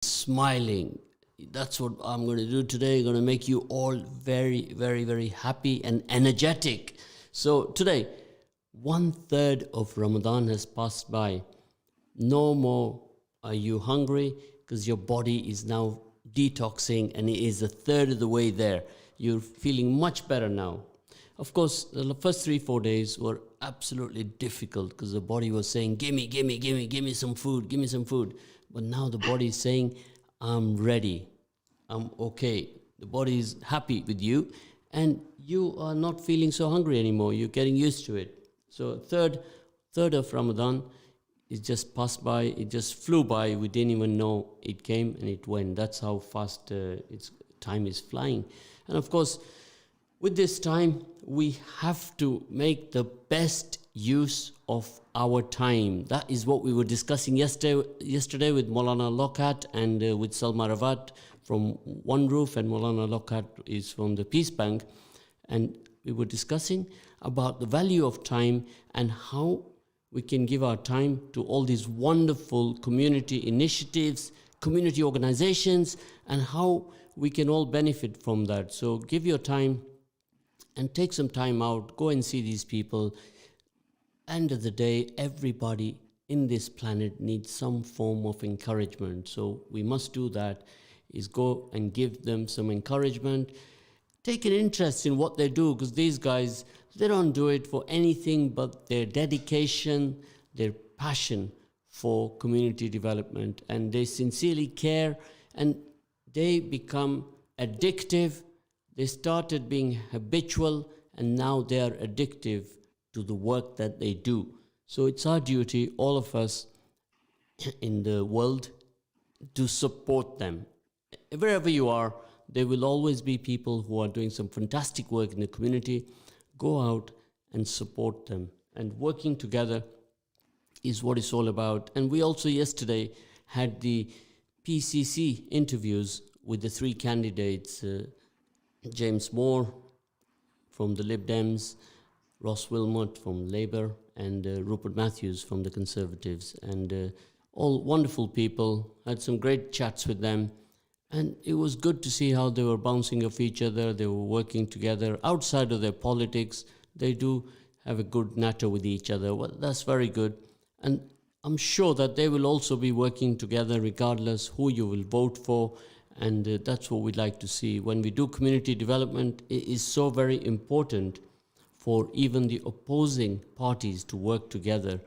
smiling. That's what I'm going to do today. I'm going to make you all very, very, very happy and energetic. So today, 1/3 of Ramadan has passed by. No more are you hungry because your body is now detoxing and it is 1/3 of the way there. You're feeling much better now. Of course, the first 3-4 days were absolutely difficult because the body was saying, give me some food, give me some food. But now the body is saying, I'm ready, I'm okay. The body is happy with you and you are not feeling so hungry anymore. You're getting used to it. So third of Ramadan, it just passed by, it just flew by. We didn't even know it came and it went. That's how fast time is flying. And of course, with this time, we have to make the best use of our time. That is what we were discussing yesterday with Maulana Lokhat and with Salma Rawat from One Roof, and Maulana Lokhat is from the Peace Bank. And we were discussing about the value of time and how we can give our time to all these wonderful community initiatives, community organizations, and how we can all benefit from that. So give your time and take some time out, go and see these people. End of the day, everybody in this planet needs some form of encouragement. So we must do that, is go and give them some encouragement. Take an interest in what they do, because these guys, they don't do it for anything but their dedication, their passion for community development, and they sincerely care, and they become addictive. They started being habitual, and now they are addictive to the work that they do. So it's our duty, all of us in the world, to support them. Wherever you are, there will always be people who are doing some fantastic work in the community. Go out and support them. And working together is what it's all about. And we also yesterday had the PCC interviews with the 3 candidates, James Moore from the Lib Dems, Ross Wilmot from Labour, and Rupert Matthews from the Conservatives. And all wonderful people, had some great chats with them. And it was good to see how they were bouncing off each other. They were working together outside of their politics. They do have a good natter with each other. Well, that's very good. And I'm sure that they will also be working together regardless who you will vote for. And that's what we'd like to see. When we do community development, it is so very important for even the opposing parties to work together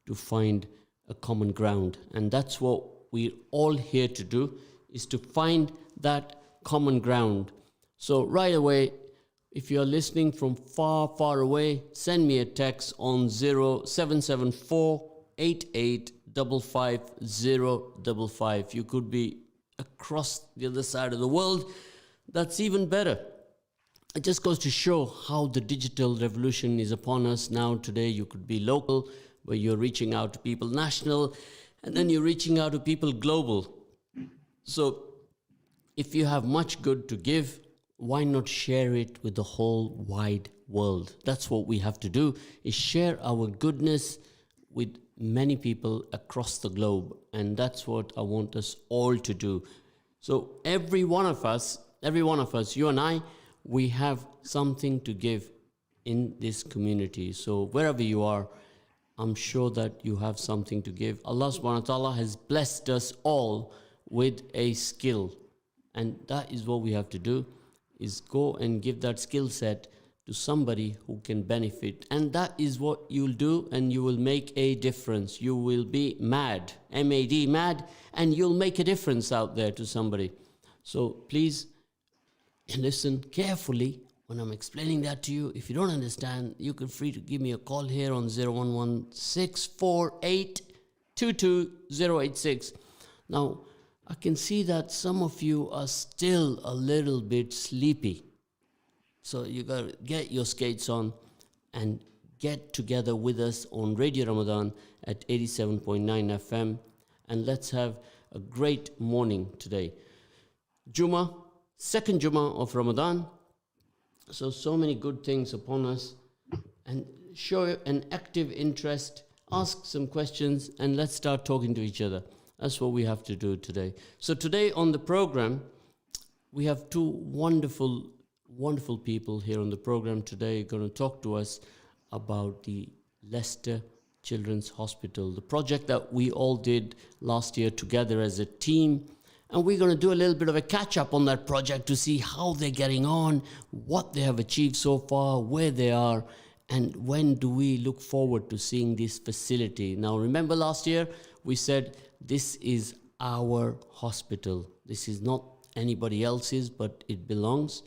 to find a common ground. And that's what we're all here to do, is to find that common ground. So right away, if you're listening from far, far away, send me a text on 0774 8855 You could be across the other side of the world. That's even better. It just goes to show how the digital revolution is upon us now. Today you could be local, where you're reaching out to people national, and then you're reaching out to people global. So if you have much good to give, why not share it with the whole wide world? That's what we have to do, is share our goodness with many people across the globe. And that's what I want us all to do. So every one of us, you and I, we have something to give in this community. So wherever you are, I'm sure that you have something to give. Allah subhanahu wa ta'ala has blessed us all with a skill. And that is what we have to do, is go and give that skill set to somebody who can benefit. And that is what you'll do, and you will make a difference. You will be mad, M-A-D, mad, and you'll make a difference out there to somebody. So please listen carefully when I'm explaining that to you. If you don't understand, you can free to give me a call here on 011-648-22086. Now, I can see that some of you are still a little bit sleepy. So you got to get your skates on and get together with us on Radio Ramadan at 87.9 FM. And let's have a great morning today. Jummah, second Jummah of Ramadan. So many good things upon us. And show an active interest, ask some questions, and let's start talking to each other. That's what we have to do today. So today on the program, we have two wonderful, wonderful people here on the program today going to talk to us about the Leicester Children's Hospital, the project that we all did last year together as a team. And we're going to do a little bit of a catch-up on that project to see how they're getting on, what they have achieved so far, where they are, and when do we look forward to seeing this facility. Now, remember last year, we said this is our hospital. This is not anybody else's, but it belongs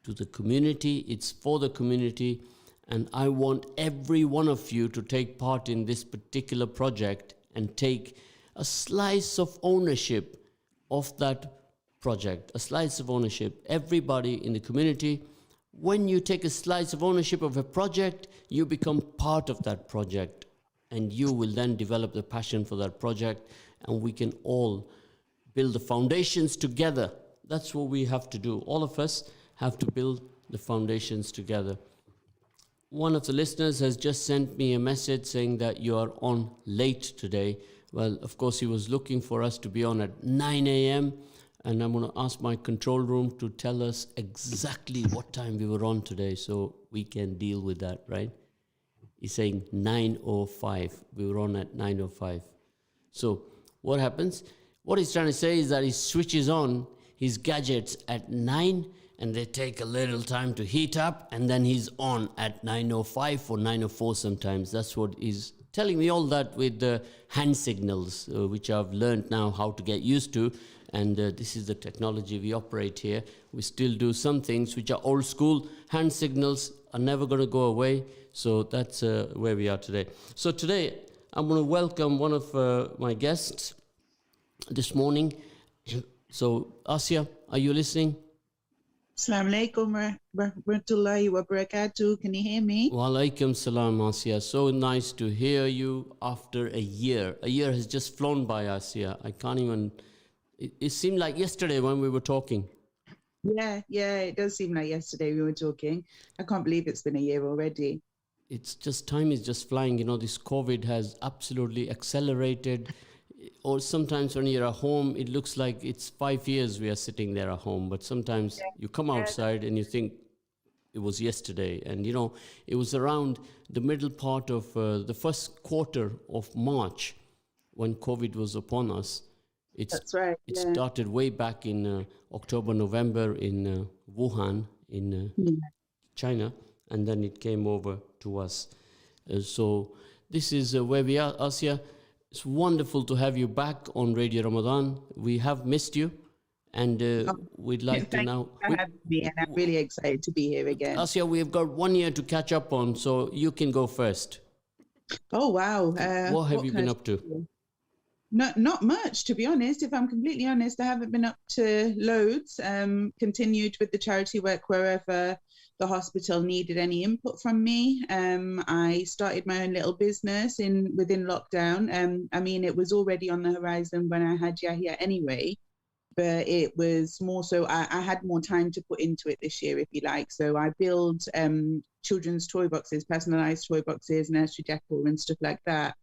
to the community. It's for the community. And I want every one of you to take part in this particular project and take a slice of ownership of that project, a slice of ownership. Everybody in the community, when you take a slice of ownership of a project, you become part of that project, and you will then develop the passion for that project, and we can all build the foundations together. That's what we have to do. All of us have to build the foundations together. One of the listeners has just sent me a message saying that you are on late today. Well, of course, he was looking for us to be on at 9 a.m. And I'm going to ask my control room to tell us exactly what time we were on today so we can deal with that, right? He's saying 9:05. We were on at 9:05. So what happens? What he's trying to say is that he switches on his gadgets at 9 and they take a little time to heat up, and then he's on at 9:05 or 9:04 sometimes. That's what he's telling me, all that with the hand signals, which I've learned now how to get used to. And this is the technology we operate here. We still do some things which are old school. Hand signals are never going to go away. So that's where we are today. So today, I'm going to welcome one of my guests this morning. So, Asiya, are you listening? Assalamu alaikum wa rahmatullahi wa barakatuh. Can you hear me? Wa alaikum salam, Asiya. So nice to hear you after a year. A year has just flown by, Asiya. I can't even... It seemed like yesterday when we were talking. Yeah, it does seem like yesterday we were talking. I can't believe it's been a year already. It's just, time is just flying. You know, this COVID has absolutely accelerated. Or sometimes when you're at home, it looks like it's 5 years we are sitting there at home. But sometimes you come outside and you think it was yesterday. And, you know, it was around the middle part of the first quarter of March when COVID was upon us. That's right. It started way back in October, November in Wuhan, in China, and then it came over to us. So this is where we are, Asiya. It's wonderful to have you back on Radio Ramadan. We have missed you, and we'd like to now... Thank you for having me, and I'm really excited to be here again. Asiya, we've got 1 year to catch up on, so you can go first. Oh, wow. What have you been up to? Not much, to be honest. If I'm completely honest, I haven't been up to loads. Continued with the charity work wherever the hospital needed any input from me. I started my own little business within lockdown. I mean, it was already on the horizon when I had Yahya anyway, but it was more so I had more time to put into it this year, if you like. So I build children's toy boxes, personalized toy boxes, nursery decor and stuff like that.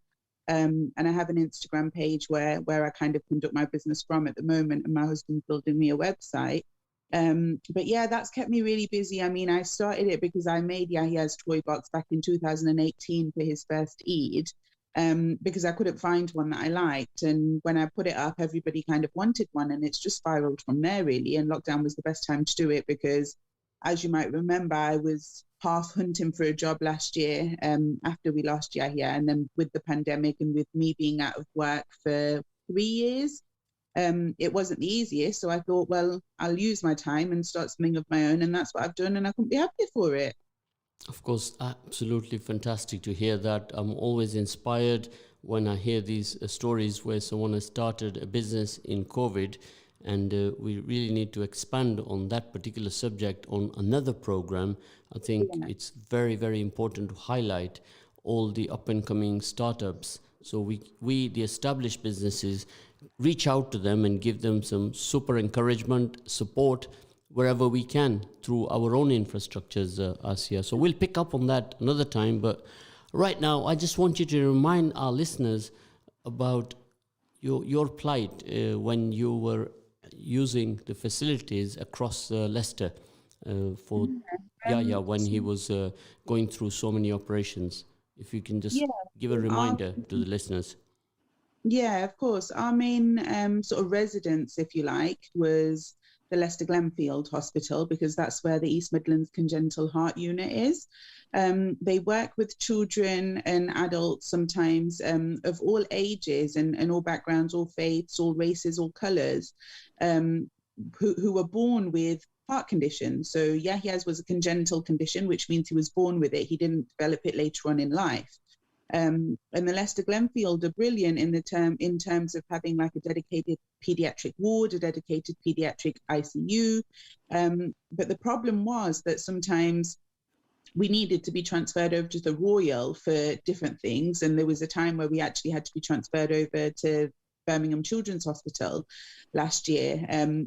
And I have an Instagram page where I kind of conduct my business from at the moment, and my husband's building me a website. But yeah, that's kept me really busy. I mean, I started it because I made Yahya's toy box back in 2018 for his first Eid, because I couldn't find one that I liked. And when I put it up, everybody kind of wanted one, and it's just spiraled from there, really. And lockdown was the best time to do it because, as you might remember, I was half hunting for a job last year after we lost Yahya, and then with the pandemic and with me being out of work for 3 years, it wasn't the easiest. So I thought, well, I'll use my time and start something of my own, and that's what I've done, and I couldn't be happier for it. Of course, absolutely fantastic to hear that. I'm always inspired when I hear these stories where someone has started a business in COVID. And we really need to expand on that particular subject on another program. I think it's very, very important to highlight all the up-and-coming startups. So we, the established businesses, reach out to them and give them some super encouragement, support, wherever we can through our own infrastructures, Asiya. So we'll pick up on that another time. But right now, I just want you to remind our listeners about your plight when you were using the facilities across Leicester for when he was going through so many operations. If you can just Yeah. give a reminder to the listeners. Yeah, of course. Our main sort of residence, if you like, was the Leicester Glenfield Hospital, because that's where the East Midlands Congenital Heart Unit is. They work with children and adults sometimes of all ages and all backgrounds, all faiths, all races, all colours, who were born with heart conditions. So Yahya's was a congenital condition, which means he was born with it. He didn't develop it later on in life. And the Leicester Glenfield are brilliant in terms of having like a dedicated pediatric ward, a dedicated pediatric ICU. But the problem was that sometimes we needed to be transferred over to the Royal for different things. And there was a time where we actually had to be transferred over to Birmingham Children's Hospital last year,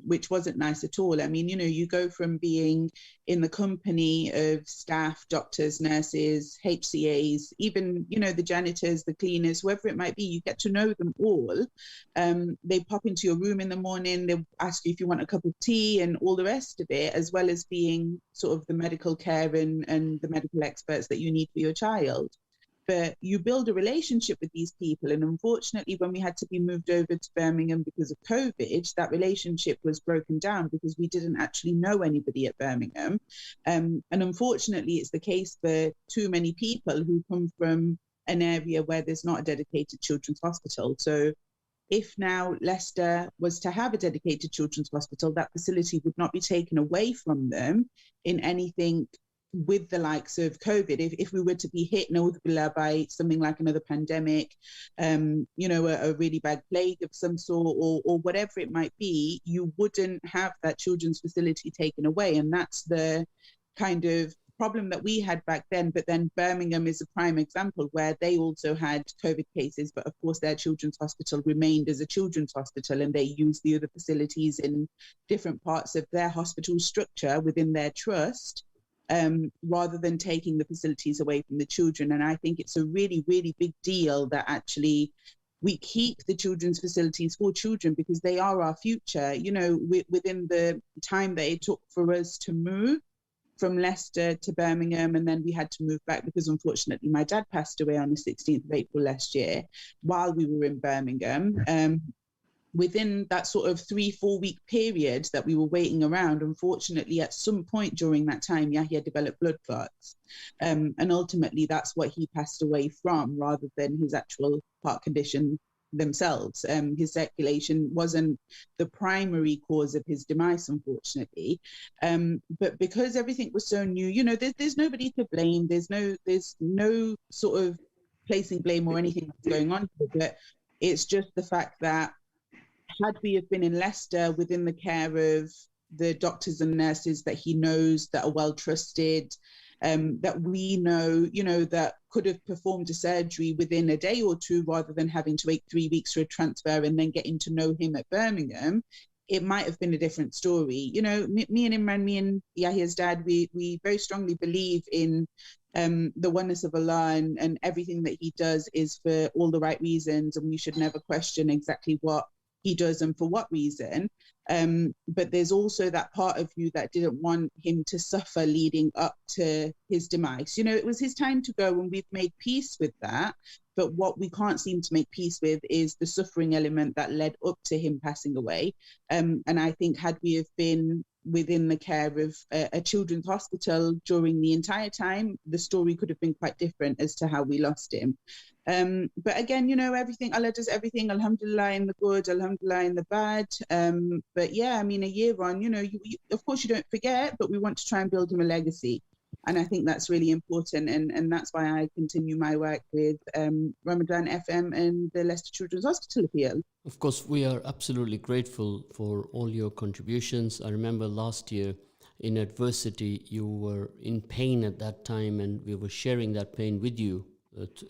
which wasn't nice at all. I mean, you go from being in the company of staff, doctors, nurses, HCAs, even, the janitors, the cleaners, whoever it might be, you get to know them all. They pop into your room in the morning, they ask you if you want a cup of tea and all the rest of it, as well as being sort of the medical care and the medical experts that you need for your child. But you build a relationship with these people. And unfortunately, when we had to be moved over to Birmingham because of COVID, that relationship was broken down because we didn't actually know anybody at Birmingham. And unfortunately, it's the case for too many people who come from an area where there's not a dedicated children's hospital. So if now Leicester was to have a dedicated children's hospital, that facility would not be taken away from them in anything with the likes of COVID. If we were to be hit by something like another pandemic, a really bad plague of some sort, or whatever it might be, you wouldn't have that children's facility taken away. And that's the kind of problem that we had back then. But then Birmingham is a prime example where they also had COVID cases, but of course their children's hospital remained as a children's hospital, and they used the other facilities in different parts of their hospital structure within their trust, rather than taking the facilities away from the children. And I think it's a really, really big deal that actually we keep the children's facilities for children, because they are our future. Within the time that it took for us to move from Leicester to Birmingham, and then we had to move back because unfortunately my dad passed away on the 16th of April last year while we were in Birmingham. Within that sort of 3-4 week period that we were waiting around, unfortunately, at some point during that time, Yahya developed blood clots. And ultimately, that's what he passed away from, rather than his actual heart condition themselves. His circulation wasn't the primary cause of his demise, unfortunately. But because everything was so new, there's nobody to blame. There's no sort of placing blame or anything that's going on here, but it's just the fact that had we have been in Leicester within the care of the doctors and nurses that he knows, that are well trusted, that we know, that could have performed a surgery within a day or two, rather than having to wait 3 weeks for a transfer and then getting to know him at Birmingham, it might have been a different story. Me and Imran, me and Yahya's dad, we very strongly believe in the oneness of Allah, and everything that he does is for all the right reasons, and we should never question exactly what he does and for what reason. But there's also that part of you that didn't want him to suffer leading up to his demise. It was his time to go, and we've made peace with that. But what we can't seem to make peace with is the suffering element that led up to him passing away. And I think had we have been within the care of a children's hospital during the entire time, the story could have been quite different as to how we lost him. But again, everything, Allah does everything, alhamdulillah, in the good, alhamdulillah, in the bad. But yeah, I mean, a year on, you of course you don't forget, but we want to try and build him a legacy. And I think that's really important. And that's why I continue my work with Ramadan FM and the Leicester Children's Hospital appeal. Of course, we are absolutely grateful for all your contributions. I remember last year in adversity, you were in pain at that time, and we were sharing that pain with you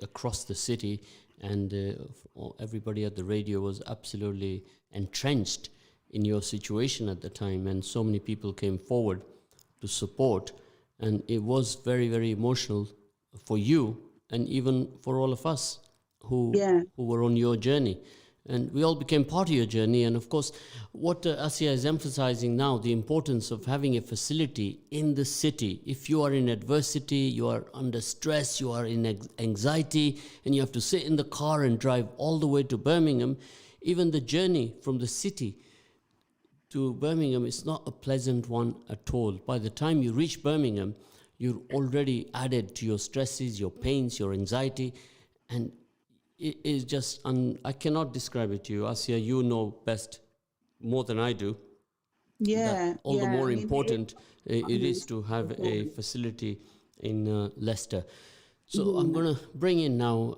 across the city. And everybody at the radio was absolutely entrenched in your situation at the time. And so many people came forward to support. And it was very, very emotional for you, and even for all of us who were on your journey. and we all became part of your journey. And of course, what Asiya is emphasizing now, the importance of having a facility in the city. If you are in adversity, you are under stress, you are in anxiety, and you have to sit in the car and drive all the way to Birmingham, even the journey from the city to Birmingham is not a pleasant one at all. By the time you reach Birmingham, you're already added to your stresses, your pains, your anxiety, and it is just, I cannot describe it to you. Asiya, you know best more than I do. Yeah. All the more important it is to have a facility in Leicester. So I'm going to bring in now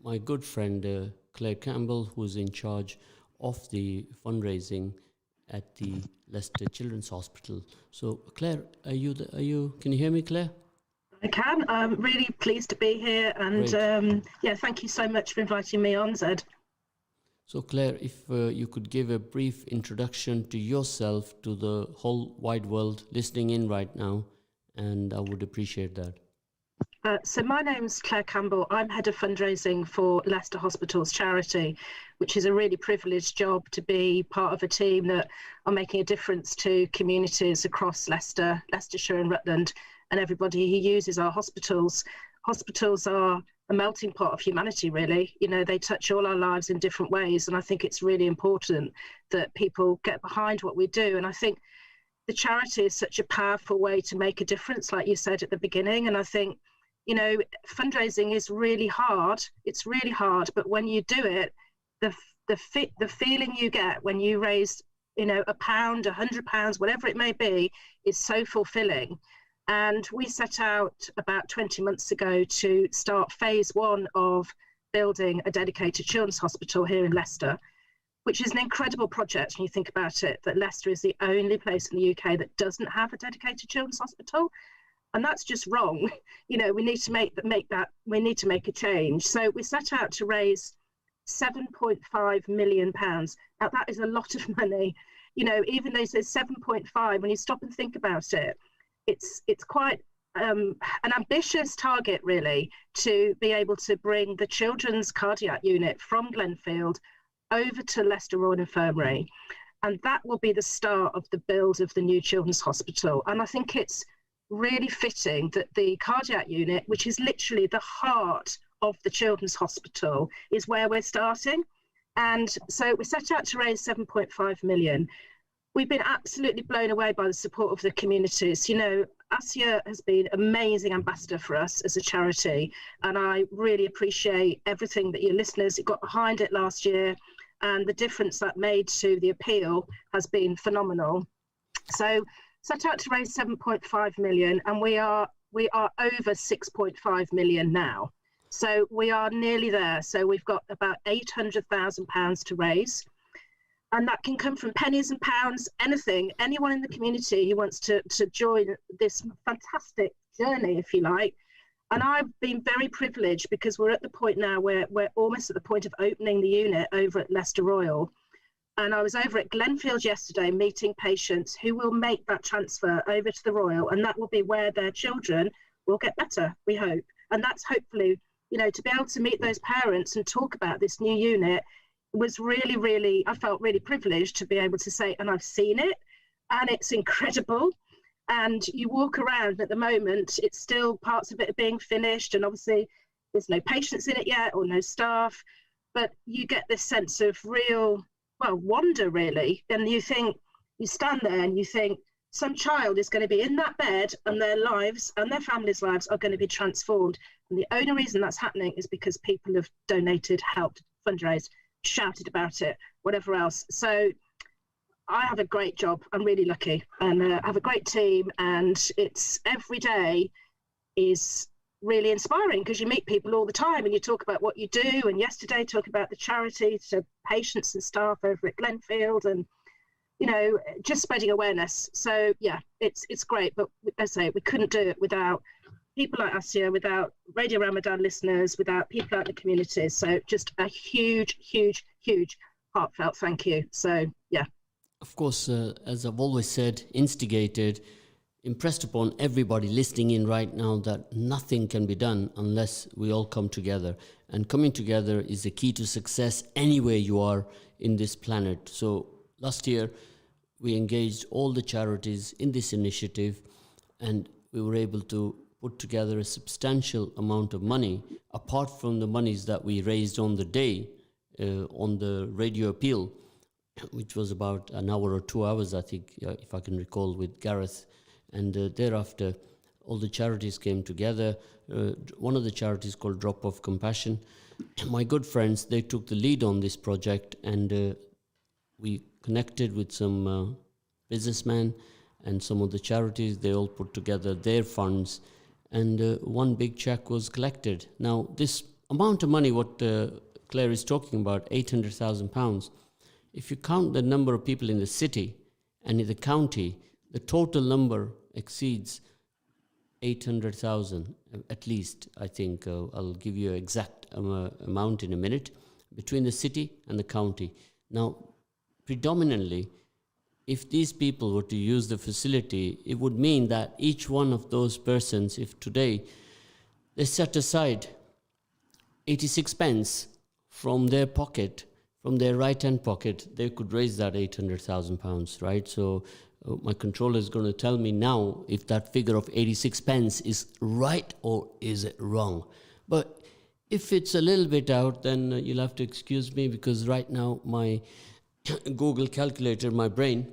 my good friend Claire Cambell, who's in charge of the fundraising at the Leicester Children's Hospital. So Claire, can you hear me, Claire? I can. I'm really pleased to be here, and thank you so much for inviting me on, Zed. So Claire, if you could give a brief introduction to yourself to the whole wide world listening in right now, and I would appreciate that. So my name's Claire Cambell. I'm head of fundraising for Leicester Hospitals charity, which is a really privileged job to be part of a team that are making a difference to communities across Leicester, Leicestershire and Rutland, and everybody who uses our hospitals. Hospitals are a melting pot of humanity, really. You know, they touch all our lives in different ways, and I think it's really important that people get behind what we do. And I think the charity is such a powerful way to make a difference, like you said at the beginning. And I think, you know, fundraising is really hard. It's really hard, but when you do it, the feeling you get when you raise, you know, £1, £100, whatever it may be, is so fulfilling. And we set out about 20 months ago to start phase 1 of building a dedicated children's hospital here in Leicester, which is an incredible project when you think about it, that Leicester is the only place in the UK that doesn't have a dedicated children's hospital. And that's just wrong. You know, we need to we need to make a change. So we set out to raise £7.5 million. Now that is a lot of money. You know, even though it says 7.5, when you stop and think about it, it's quite an ambitious target, really, to be able to bring the children's cardiac unit from Glenfield over to Leicester Royal Infirmary. And that will be the start of the build of the new children's hospital. And I think it's really fitting that the cardiac unit, which is literally the heart of the children's hospital, is where we're starting. And so we set out to raise 7.5 million. We've been absolutely blown away by the support of the communities. You know, Asiya has been an amazing ambassador for us as a charity, and I really appreciate everything that your listeners got behind it last year, and the difference that made to the appeal has been phenomenal. So set out to raise 7.5 million, and we are over 6.5 million now. So we are nearly there. So we've got about £800,000 to raise. And that can come from pennies and pounds, anything, anyone in the community who wants to join this fantastic journey, if you like. And I've been very privileged because we're at the point now where we're almost at the point of opening the unit over at Leicester Royal. And I was over at Glenfield yesterday meeting patients who will make that transfer over to the Royal, and that will be where their children will get better, we hope. And that's hopefully, you know, to be able to meet those parents and talk about this new unit was really, really, I felt really privileged to be able to say, and I've seen it, and it's incredible. And you walk around at the moment, it's still parts of it are being finished, and obviously there's no patients in it yet or no staff, but you get this sense of real, well, wonder, really. And you think, you stand there and you think, some child is going to be in that bed and their lives and their families' lives are going to be transformed. And the only reason that's happening is because people have donated, helped, fundraised, shouted about it, whatever else. So I have a great job. I'm really lucky, and I have a great team, and it's every day is really inspiring because you meet people all the time and you talk about what you do. And yesterday talk about the charity to patients and staff over at Glenfield, and you know, just spreading awareness. So yeah, it's great. But as I say, we couldn't do it without people like Asiya, without Radio Ramadan listeners, without people out in the communities. So just a huge, huge, huge heartfelt thank you. So yeah. Of course, as I've always said, instigated, impressed upon everybody listening in right now that nothing can be done unless we all come together. And coming together is the key to success anywhere you are in this planet. So last year, we engaged all the charities in this initiative, and we were able to put together a substantial amount of money, apart from the monies that we raised on the day on the radio appeal, which was about an hour or 2 hours, I think, if I can recall, with Gareth. And thereafter, all the charities came together. One of the charities called Drop of Compassion. My good friends, they took the lead on this project, and we connected with some businessmen and some of the charities. They all put together their funds, and one big check was collected. Now, this amount of money, what Claire is talking about, £800,000, if you count the number of people in the city and in the county, the total number exceeds 800,000 at least. I think I'll give you an exact amount in a minute, between the city and the county. Now, predominantly, if these people were to use the facility, it would mean that each one of those persons, if today they set aside 86 pence from their pocket, from their right-hand pocket, they could raise that £800,000, right? So my controller is going to tell me now if that figure of 86 pence is right or is it wrong. But if it's a little bit out, then you'll have to excuse me, because right now my Google calculator, my brain,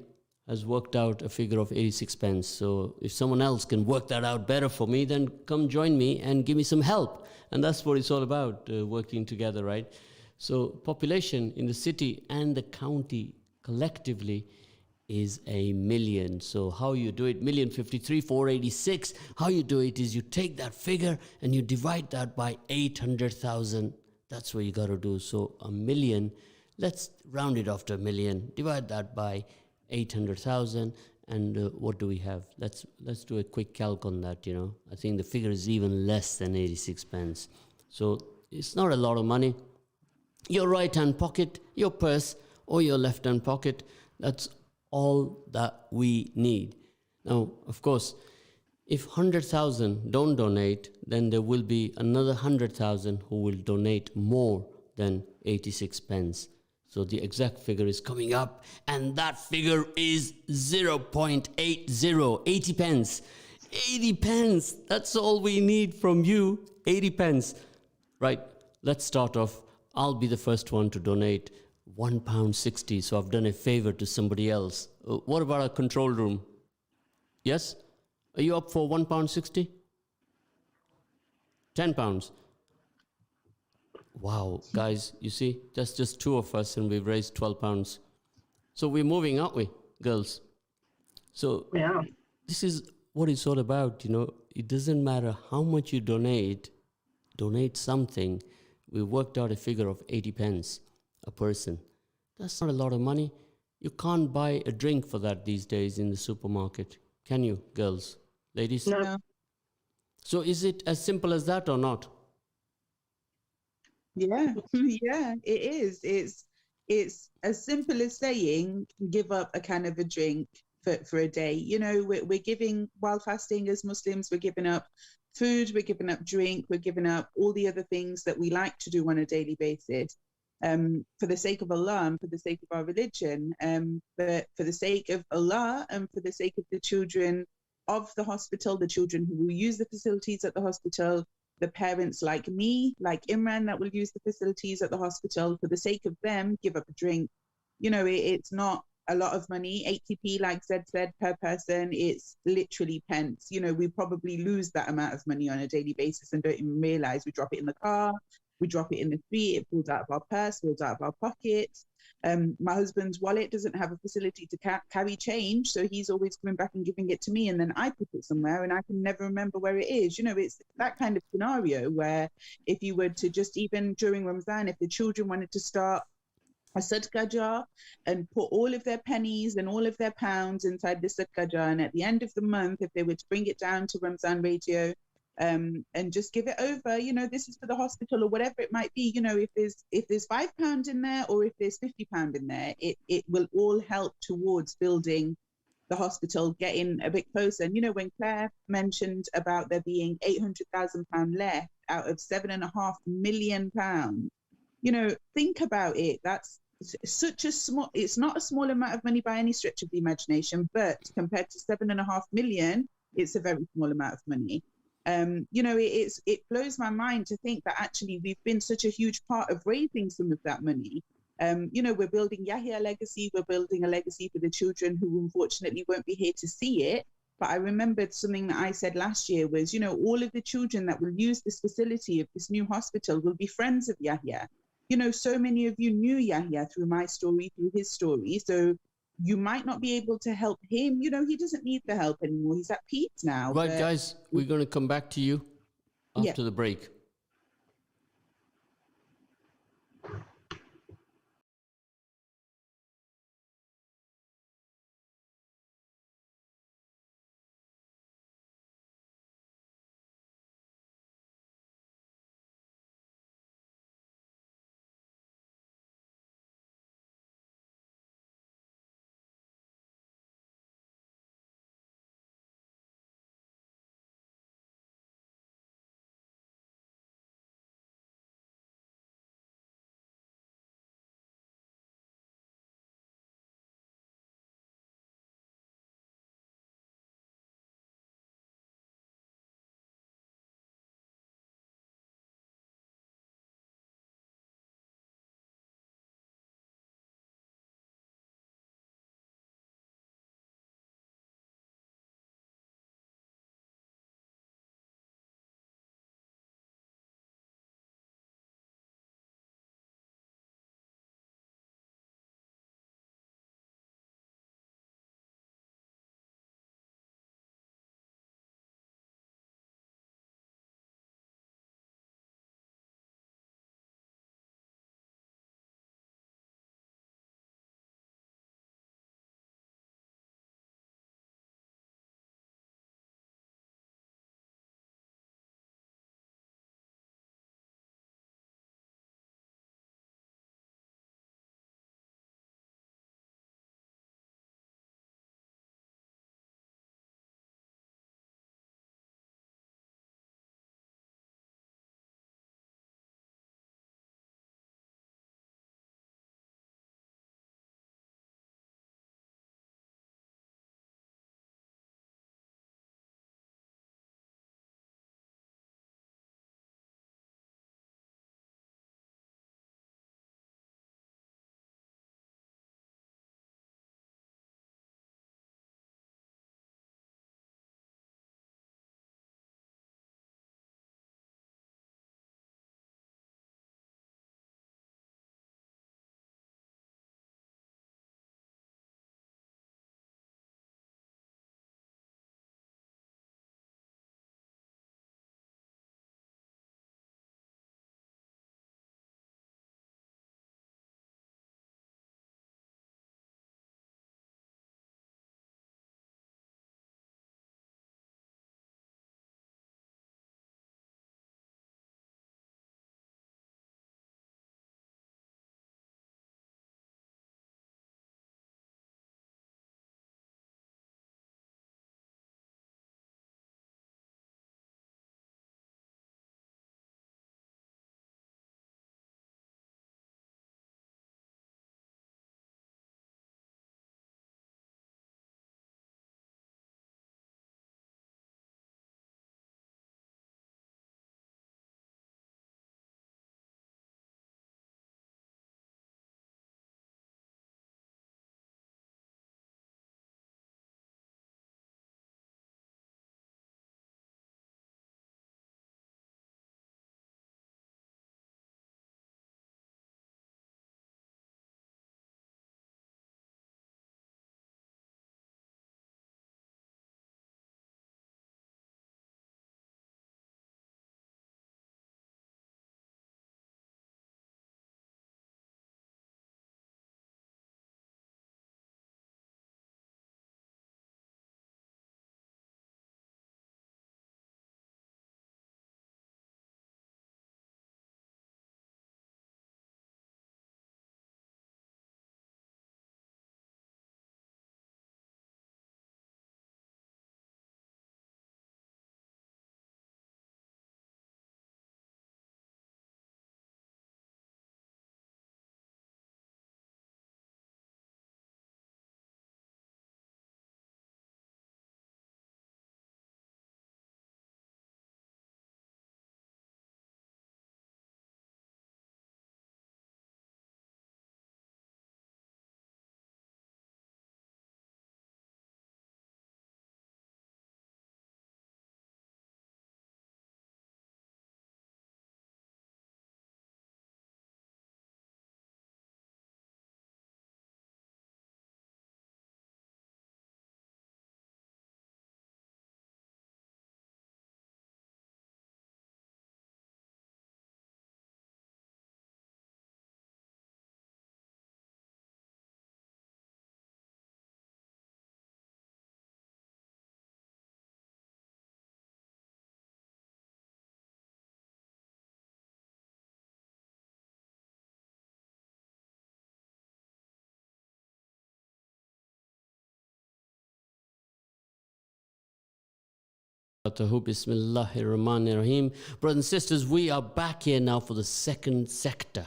has worked out a figure of 86 pence. So if someone else can work that out better for me, then come join me and give me some help. And that's what it's all about, working together, right? So population in the city and the county collectively is 1 million. So how you do it, 1,053,486, how you do it is you take that figure and you divide that by 800,000. That's what you got to do. So 1 million, let's round it off to 1 million, divide that by 800,000, and what do we have? Let's do a quick calc on that. I think the figure is even less than 86 pence. So it's not a lot of money. Your right hand pocket, your purse, or your left hand pocket, that's all that we need. Now, of course, if 100,000 don't donate, then there will be another 100,000 who will donate more than 86 pence. So the exact figure is coming up, and that figure is 0.80, 80 pence. 80 pence, that's all we need from you, 80 pence. Right, let's start off. I'll be the first one to donate £1.60, so I've done a favor to somebody else. What about our control room? Yes? Are you up for £1.60? £10. Wow, guys, you see, that's just two of us and we've raised £12. So we're moving, aren't we, girls? So Yeah. this is what it's all about, It doesn't matter how much you donate something. We worked out a figure of 80 pence a person. That's not a lot of money. You can't buy a drink for that these days in the supermarket. Can you, girls? Ladies? No. So is it as simple as that or not? Yeah, yeah, it is. It's as simple as saying, give up a can of a drink for a day. We're giving, while fasting as Muslims, we're giving up food, we're giving up drink, we're giving up all the other things that we like to do on a daily basis, for the sake of Allah and for the sake of our religion, but for the sake of Allah and for the sake of the children of the hospital, the children who will use the facilities at the hospital, the parents like me, like Imran, that will use the facilities at the hospital. For the sake of them, give up a drink. It's not a lot of money, 80p, like Zed said, per person. It's literally pence. We probably lose that amount of money on a daily basis and don't even realize. We drop it in the car, we drop it in the street, it falls out of our purse, falls out of our pockets. My husband's wallet doesn't have a facility to carry change, so he's always coming back and giving it to me, and then I put it somewhere and I can never remember where it is. It's that kind of scenario where if you were to just, even during Ramadan, if the children wanted to start a sadaqah jar and put all of their pennies and all of their pounds inside the sadaqah jar, and at the end of the month, if they were to bring it down to Ramadan Radio, and just give it over, this is for the hospital or whatever it might be, if there's £5 in there or if there's £50 in there, it will all help towards building the hospital getting a bit closer. And, you know, when Claire mentioned about there being £800,000 left out of £7.5 million, you know, think about it. That's such a small, it's not a small amount of money by any stretch of the imagination, but compared to 7.5 million, it's a very small amount of money. You know, it blows my mind to think that actually we've been such a huge part of raising some of that money. You know, we're building Yahya legacy, we're building a legacy for the children who unfortunately won't be here to see it. But I remembered something that I said last year was, you know, all of the children that will use this facility of this new hospital will be friends of Yahya. You know, so many of you knew Yahya through my story, through his story. So you might not be able to help him. You know, he doesn't need the help anymore. He's at peace now. Right, guys, we're going to come back to you after the break. Bismillahirrahmanirrahim. Brothers and sisters, we are back here now for the second section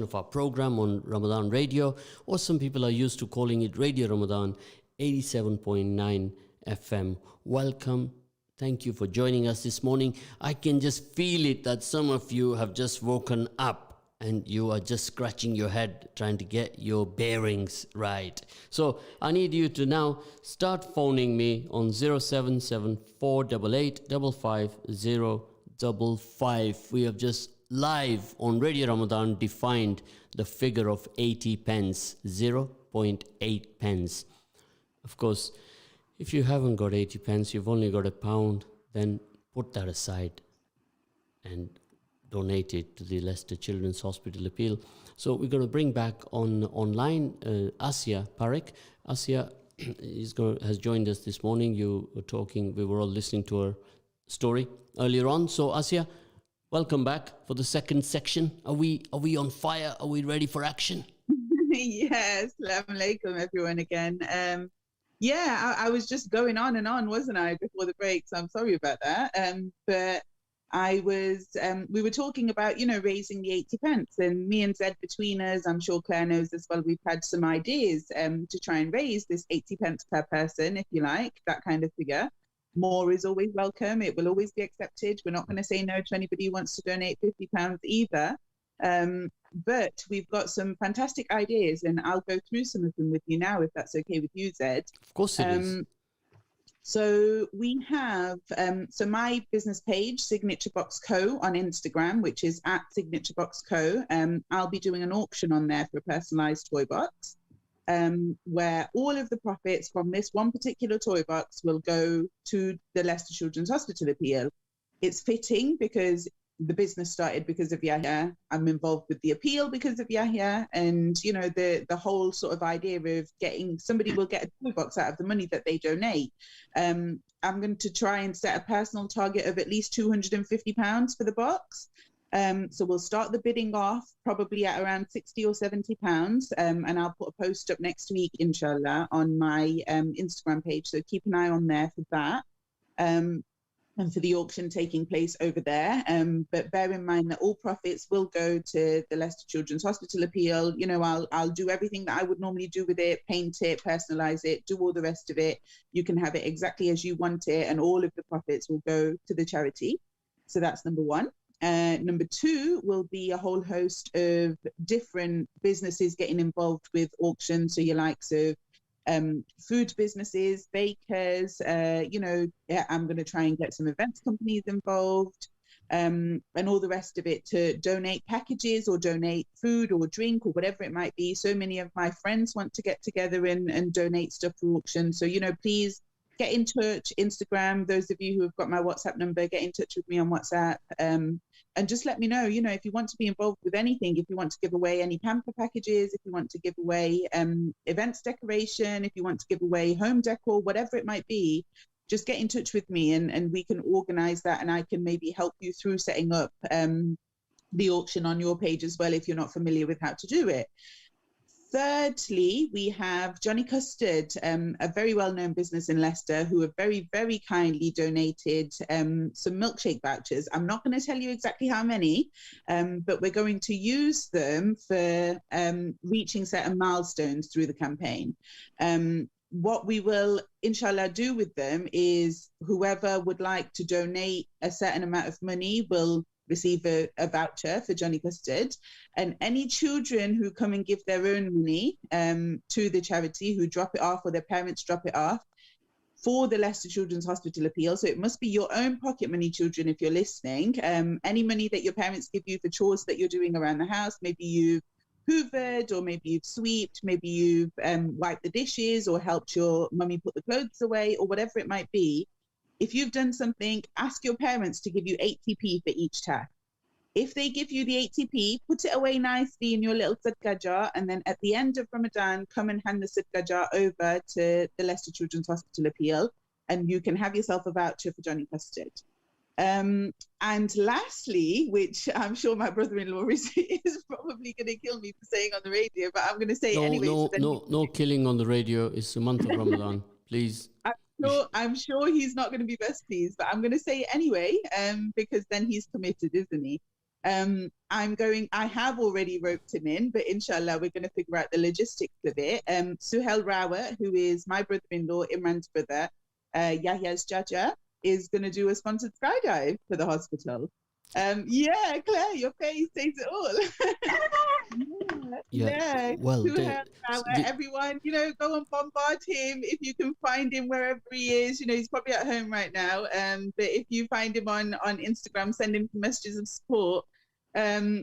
of our program on Ramadan Radio, or some people are used to calling it Radio Ramadan 87.9 FM. Welcome. Thank you for joining us this morning. I can just feel it that some of you have just woken up and you are just scratching your head trying to get your bearings right. So I need you to now start phoning me on 077-488-55055. We have just live on Radio Ramadan defined the figure of 80 pence, 0.8 pence. Of course, if you haven't got 80 pence, you've only got £1, then put that aside and donate it to the Leicester Children's Hospital Appeal. So we're going to bring back online Asiya Parekh. Asiya has joined us this morning. You were talking, we were all listening to her story earlier on. So Asiya, welcome back for the second section. Are we on fire? Are we ready for action? Yes, Assalamu alaikum everyone again. I was just going on and on, wasn't I, before the break? So I'm sorry about that. But we were talking about, raising the 80 pence, and me and Zed between us, I'm sure Claire knows as well, we've had some ideas to try and raise this 80 pence per person, if you like, that kind of figure. More is always welcome. It will always be accepted. We're not going to say no to anybody who wants to donate £50 either. But we've got some fantastic ideas, and I'll go through some of them with you now, if that's okay with you, Zed. Of course it is. So we have, my business page, Signature Box Co. on Instagram, which is at Signature Box Co. I'll be doing an auction on there for a personalised toy box, where all of the profits from this one particular toy box will go to the Leicester Children's Hospital Appeal. It's fitting because the business started because of Yahya. I'm involved with the appeal because of Yahya, and the whole sort of idea of somebody will get a toy box out of the money that they donate. I'm going to try and set a personal target of at least £250 for the box. So we'll start the bidding off probably at around £60 or £70, and I'll put a post up next week, inshallah, on my Instagram page. So keep an eye on there for that. And for the auction taking place over there. But bear in mind that all profits will go to the Leicester Children's Hospital Appeal. I'll do everything that I would normally do with it, paint it, personalise it, do all the rest of it. You can have it exactly as you want it, and all of the profits will go to the charity. So that's number one. Number two will be a whole host of different businesses getting involved with auctions. So your likes of food businesses, bakers, I'm going to try and get some events companies involved, and all the rest of it to donate packages or donate food or drink or whatever it might be. So many of my friends want to get together and donate stuff for auction. So, please get in touch. Instagram, those of you who have got my WhatsApp number, get in touch with me on WhatsApp. And just let me know, if you want to be involved with anything, if you want to give away any pamper packages, if you want to give away events decoration, if you want to give away home decor, whatever it might be, just get in touch with me and we can organize that, and I can maybe help you through setting up the auction on your page as well if you're not familiar with how to do it. Thirdly, we have Johnny Custard, a very well-known business in Leicester, who have very, very kindly donated some milkshake vouchers. I'm not going to tell you exactly how many, but we're going to use them for reaching certain milestones through the campaign. What we will, inshallah, do with them is whoever would like to donate a certain amount of money will receive a voucher for Johnny Custard, and any children who come and give their own money to the charity, who drop it off or their parents drop it off for the Leicester Children's Hospital Appeal. So it must be your own pocket money, children, if you're listening. Any money that your parents give you for chores that you're doing around the house, maybe you've hoovered, or maybe you've swept, maybe you've wiped the dishes or helped your mummy put the clothes away, or whatever it might be. If you've done something, ask your parents to give you 80p for each task. If they give you the 80p, put it away nicely in your little sadqa jar, and then at the end of Ramadan, come and hand the sadqa jar over to the Leicester Children's Hospital Appeal, and you can have yourself a voucher for Johnny Custard. And lastly, which I'm sure my brother-in-law is probably going to kill me for saying on the radio, but I'm going to say it anyway. No killing on the radio. It's the month of Ramadan. Please. I'm sure he's not going to be best pleased, but I'm going to say it anyway, because then he's committed, isn't he? I have already roped him in, but inshallah, we're going to figure out the logistics of it. Suhail Rawat, who is my brother-in-law, Imran's brother, Yahya's Jaja, is going to do a sponsored skydive for the hospital. Yeah, Claire, your face says it all. Yeah. Well, Everyone, go and bombard him if you can find him wherever he is. He's probably at home right now. But if you find him on Instagram, send him messages of support.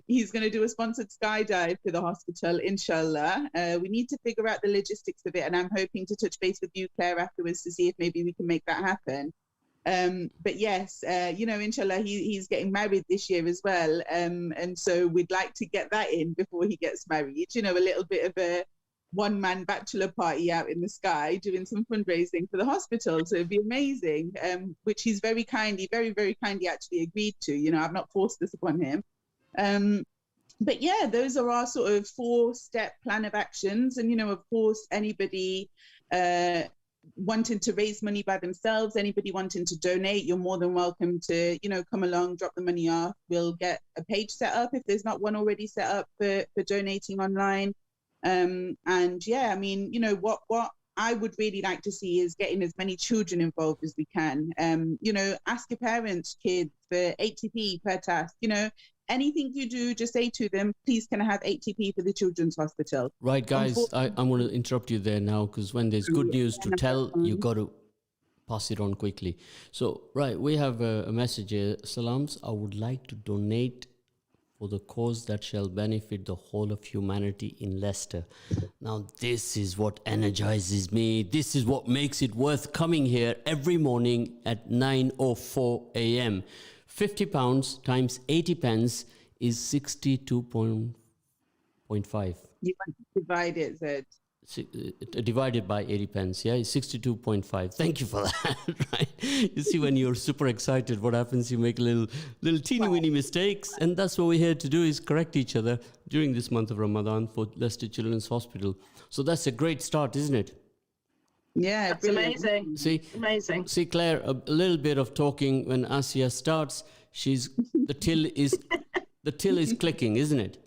He's going to do a sponsored skydive for the hospital, inshallah. We need to figure out the logistics of it, and I'm hoping to touch base with you, Claire, afterwards to see if maybe we can make that happen. But yes, inshallah, he's getting married this year as well. And so we'd like to get that in before he gets married, a little bit of a one-man bachelor party out in the sky, doing some fundraising for the hospital. So it'd be amazing, which he's very kindly, very, very kindly actually agreed to. I've not forced this upon him. But yeah, those are our sort of 4-step plan of actions. And, of course, anybody wanting to raise money by themselves, anybody wanting to donate, you're more than welcome to, come along, drop the money off. We'll get a page set up if there's not one already set up for donating online. And yeah, I mean, what I would really like to see is getting as many children involved as we can. Ask your parents, kids, for 80p per task. Anything you do, just say to them, please, can I have 80p for the children's hospital? Right, guys, I'm going to interrupt you there now, because when there's good news to tell, you got to pass it on quickly. So, right, we have a message here. Salams, I would like to donate for the cause that shall benefit the whole of humanity in Leicester. Now, this is what energizes me. This is what makes it worth coming here every morning at 9:04 a.m. £50 times 80 pence is 62.5. You want to divide it, Zed. Divided by 80 pence, yeah, it's 62.5. Thank you for that. Right? You see, when you're super excited, what happens? You make little teeny weeny mistakes, and that's what we're here to do, is correct each other during this month of Ramadan for Leicester Children's Hospital. So that's a great start, isn't it? Yeah, that's amazing. Amazing. See, Claire, a little bit of talking when Asiya starts. The till is clicking, isn't it?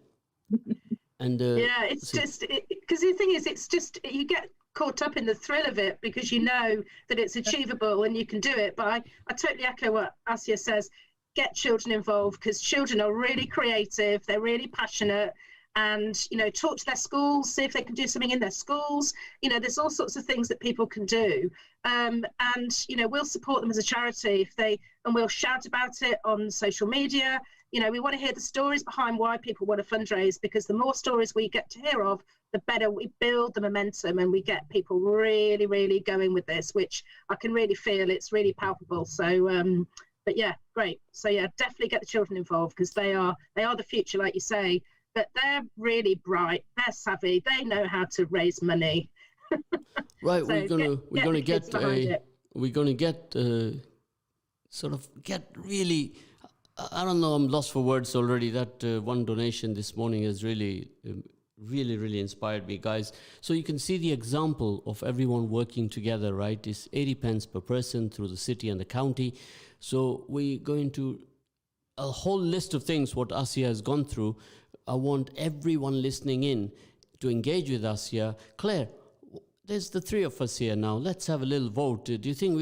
And yeah, it's just because the thing is, it's just you get caught up in the thrill of it because you know that it's achievable and you can do it. But I totally echo what Asiya says. Get children involved, because children are really creative. They're really passionate. And, talk to their schools, see if they can do something in their schools. There's all sorts of things that people can do. And, we'll support them as a charity and we'll shout about it on social media. We want to hear the stories behind why people want to fundraise, because the more stories we get to hear of, the better we build the momentum and we get people really, really going with this, which I can really feel. It's really palpable. So, but yeah, great. So yeah, definitely get the children involved, because they are the future, like you say. But they're really bright. They're savvy. They know how to raise money. Right, so we're gonna get really. I don't know. I'm lost for words already. That one donation this morning has really inspired me, guys. So you can see the example of everyone working together. Right, it's 80 pence per person through the city and the county. So we're going to a whole list of things what Asiya has gone through. I want everyone listening in to engage with Asiya. Claire, there's the three of us here now. Let's have a little vote. Do you think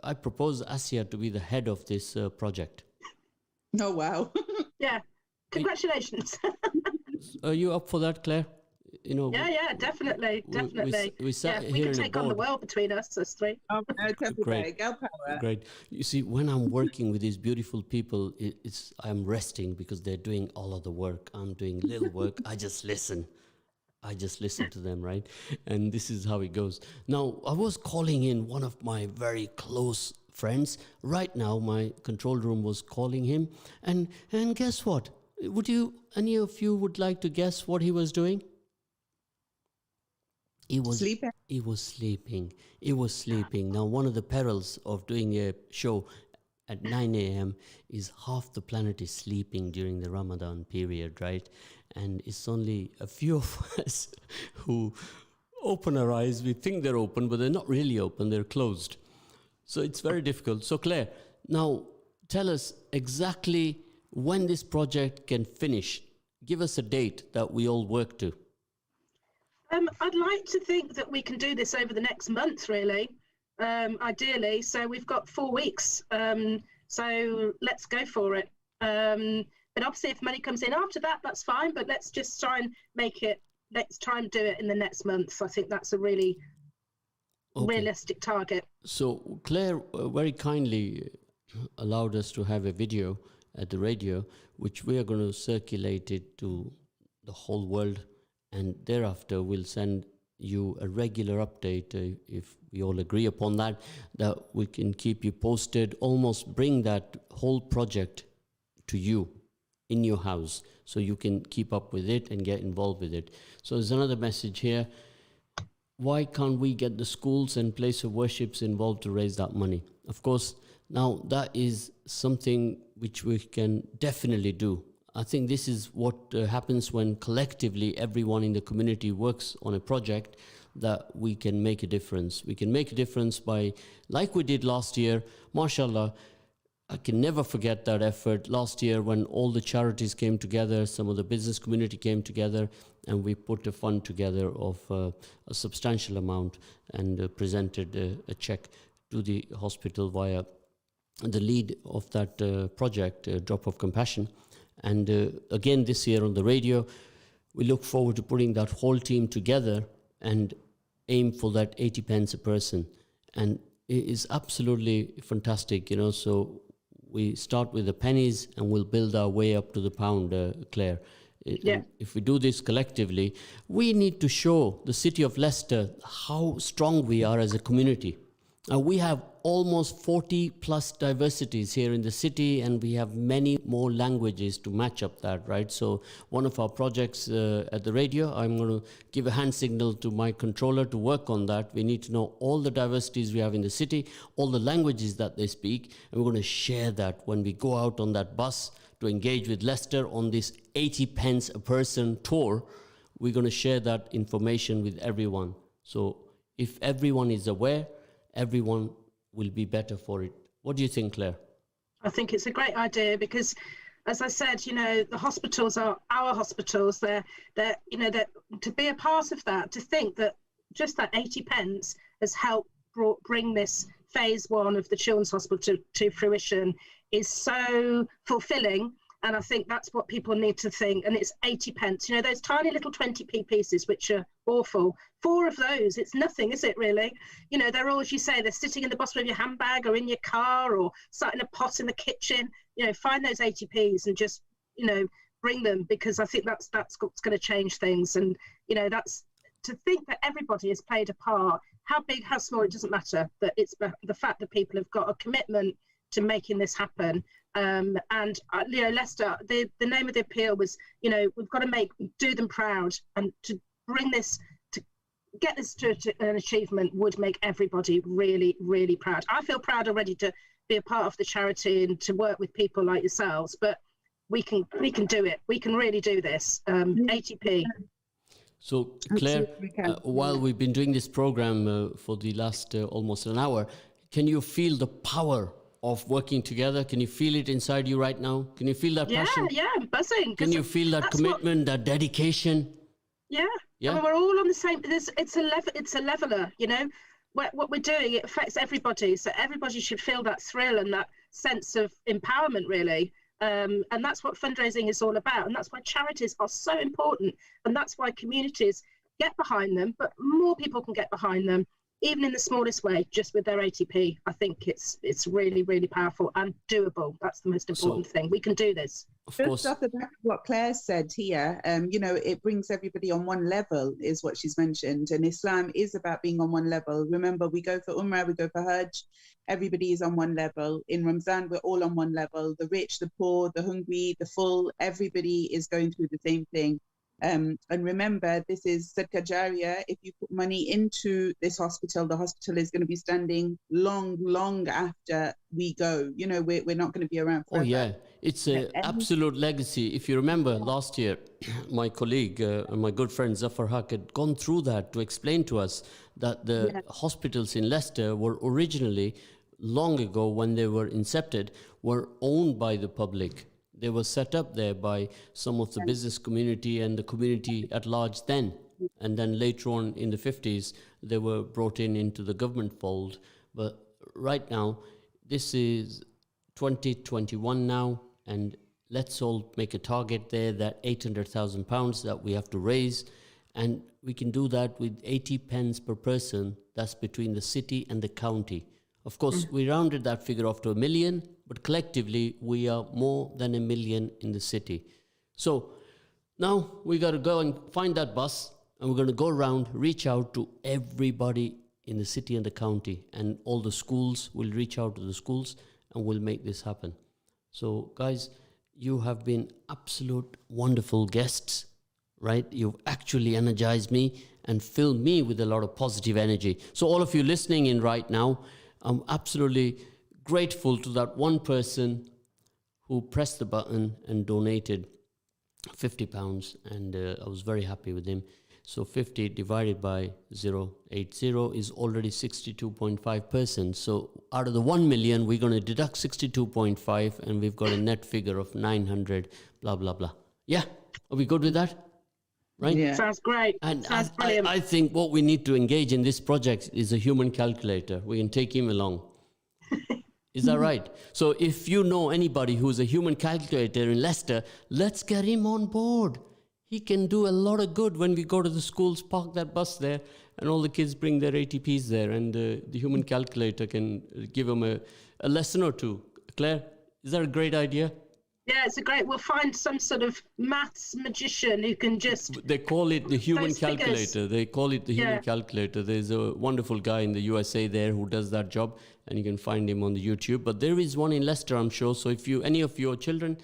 I propose Asiya to be the head of this project? Oh, wow. Yeah. Congratulations. Are you up for that, Claire? Yeah, definitely. We sat we here can in take on the world between us three. Great. Girl power. Great. You see, when I'm working with these beautiful people, I'm resting because they're doing all of the work. I'm doing little work. I just listen to them, right? And this is how it goes. Now, I was calling in one of my very close friends. Right now, my control room was calling him. And guess what? Any of you would like to guess what he was doing? He was sleeping. Now, one of the perils of doing a show at 9 a.m. is half the planet is sleeping during the Ramadan period, right? And it's only a few of us who open our eyes. We think they're open, but they're not really open. They're closed. So it's very difficult. So Claire, now tell us exactly when this project can finish. Give us a date that we all work to. I'd like to think that we can do this over the next month, really, ideally. So we've got 4 weeks. So let's go for it. But obviously, if money comes in after that, that's fine. But let's just try and let's try and do it in the next month. I think that's a really realistic target. So Claire very kindly allowed us to have a video at the radio, which we are going to circulate it to the whole world. And thereafter, we'll send you a regular update if we all agree upon that we can keep you posted, almost bring that whole project to you in your house so you can keep up with it and get involved with it. So there's another message here. Why can't we get the schools and place of worships involved to raise that money? Of course, now that is something which we can definitely do. I think this is what happens when collectively everyone in the community works on a project, that we can make a difference. We can make a difference by, like we did last year, mashallah. I can never forget that effort last year when all the charities came together, some of the business community came together, and we put a fund together of a substantial amount and presented a check to the hospital via the lead of that project, Drop of Compassion. And again, this year on the radio, we look forward to putting that whole team together and aim for that 80 pence a person. And it is absolutely fantastic, So we start with the pennies and we'll build our way up to the pound, Claire. Yeah. If we do this collectively, we need to show the city of Leicester how strong we are as a community. We have almost 40 plus diversities here in the city, and we have many more languages to match up that, right? So one of our projects at the radio, I'm going to give a hand signal to my controller to work on that. We need to know all the diversities we have in the city, all the languages that they speak, and we're going to share that when we go out on that bus to engage with Leicester on this 80 pence a person tour. We're going to share that information with everyone. So if everyone is aware, everyone will be better for it. What do you think, Claire? I think it's a great idea because, as I said, the hospitals are our hospitals. They're to be a part of that, to think that just that 80 pence has helped bring this phase 1 of the Children's Hospital to fruition is so fulfilling. And I think that's what people need to think. And it's 80 pence. Those tiny little 20p pieces, which are awful. 4 of those, it's nothing, is it really? They're all, as you say, they're sitting in the bottom of your handbag or in your car or sat in a pot in the kitchen. Find those 80p's and just, bring them, because I think that's what's going to change things. And, that's to think that everybody has played a part. How big, how small, it doesn't matter. That it's the fact that people have got a commitment to making this happen. And Leicester, the name of the appeal was, we've got to do them proud, and to bring this, to get this to an achievement would make everybody really, really proud. I feel proud already to be a part of the charity and to work with people like yourselves, but we can do it. We can really do this. 80p. So Claire, while we've been doing this program for the last almost an hour, can you feel the power of working together? Can you feel it inside you right now? Can you feel that passion? Yeah, I'm buzzing. Can you feel that commitment, that dedication? Yeah. I mean, we're all on the same. It's a leveler. What we're doing, it affects everybody. So everybody should feel that thrill and that sense of empowerment, really. And that's what fundraising is all about. And that's why charities are so important. And that's why communities get behind them, but more people can get behind them, even in the smallest way, just with their 80p. I think it's really, really powerful and doable. That's the most important thing. We can do this. Just off the back of what Claire said here, it brings everybody on one level, is what she's mentioned. And Islam is about being on one level. Remember, we go for Umrah, we go for Hajj. Everybody is on one level. In Ramzan, we're all on one level. The rich, the poor, the hungry, the full, everybody is going through the same thing. And remember, this is Sadqa Jariyah. If you put money into this hospital, the hospital is going to be standing long, long after we go. We're not going to be around forever. Oh, yeah. It's an absolute legacy. If you remember last year, my colleague and my good friend Zafar Haq had gone through that to explain to us that the hospitals in Leicester were originally long ago when they were incepted were owned by the public. They were set up there by some of the business community and the community at large then. And then later on in the 50s, they were brought into the government fold. But right now, this is 2021 now, and let's all make a target there that £800,000 that we have to raise. And we can do that with 80 pence per person. That's between the city and the county. Of course, we rounded that figure off to 1 million, but collectively we are more than 1 million in the city. So now we got to go and find that bus, and we're going to go around, reach out to everybody in the city and the county, and all the schools. Will reach out to the schools, and we'll make this happen. So guys, you have been absolute wonderful guests, right? You've actually energized me and filled me with a lot of positive energy. So all of you listening in right now, I'm absolutely grateful to that one person who pressed the button and donated £50, and I was very happy with him. So 50 divided by 0.80 is already 62.5%. So out of the 1 million, we're going to deduct 62.5, and we've got a net figure of 900, blah, blah, blah. Yeah? Are we good with that? Right? Yeah. Sounds great. And Sounds brilliant. I think what we need to engage in this project is a human calculator. We can take him along. Is that right? So if you know anybody who's a human calculator in Leicester, let's get him on board. He can do a lot of good when we go to the schools, park that bus there, and all the kids bring their ATPs there, and the human calculator can give them a lesson or two. Claire, is that a great idea? Yeah, it's a great. We'll find some sort of maths magician who can just. They call it the human those figures. calculator. They call it the human Yeah. calculator. There's a wonderful guy in the USA there who does that job, and you can find him on the YouTube. But there is one in Leicester, I'm sure. So if you, any of your children,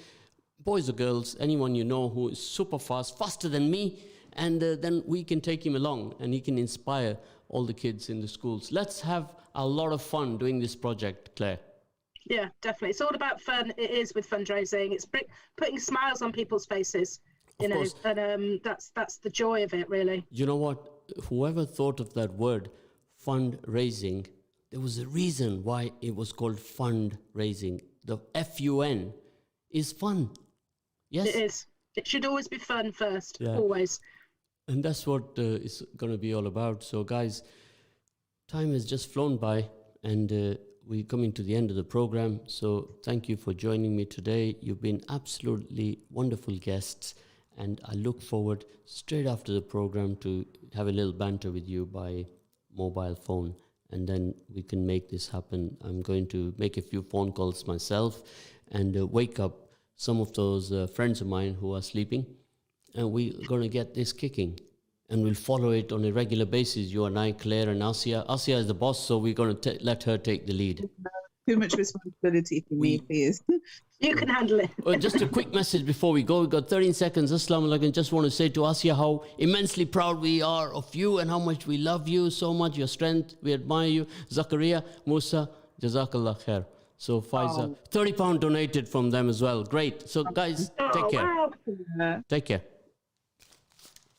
boys or girls, anyone you know who is super fast, faster than me, and then we can take him along, and he can inspire all the kids in the schools. Let's have a lot of fun doing this project, Claire. Yeah, definitely. It's all about fun. It is with fundraising. It's putting smiles on people's faces, you know, course. and that's the joy of it, really. You know what? Whoever thought of that word, fundraising, there was a reason why it was called fundraising. The F-U-N is fun. Yes? It is. It should always be fun first, Yeah. always. And that's what it's going to be all about. So, guys, time has just flown by, and we're coming to the end of the program. So thank you for joining me today. You've been absolutely wonderful guests, and I look forward straight after the program to have a little banter with you by mobile phone, and then we can make this happen. I'm going to make a few phone calls myself and wake up some of those friends of mine who are sleeping, and we're going to get this kicking. And we'll follow it on a regular basis, you and I, Claire and Asiya. Asiya is the boss, so we're going to let her take the lead. Too much responsibility for me, please. You can handle it. Well, just a quick message before we go. We've got 13 seconds. Assalamu alaikum. Just want to say to Asiya how immensely proud we are of you and how much we love you so much, your strength. We admire you. Zakaria, Musa, Jazakallah khair. So Faiza, £30 donated from them as well. Great. So guys, take care. Wow. Take care.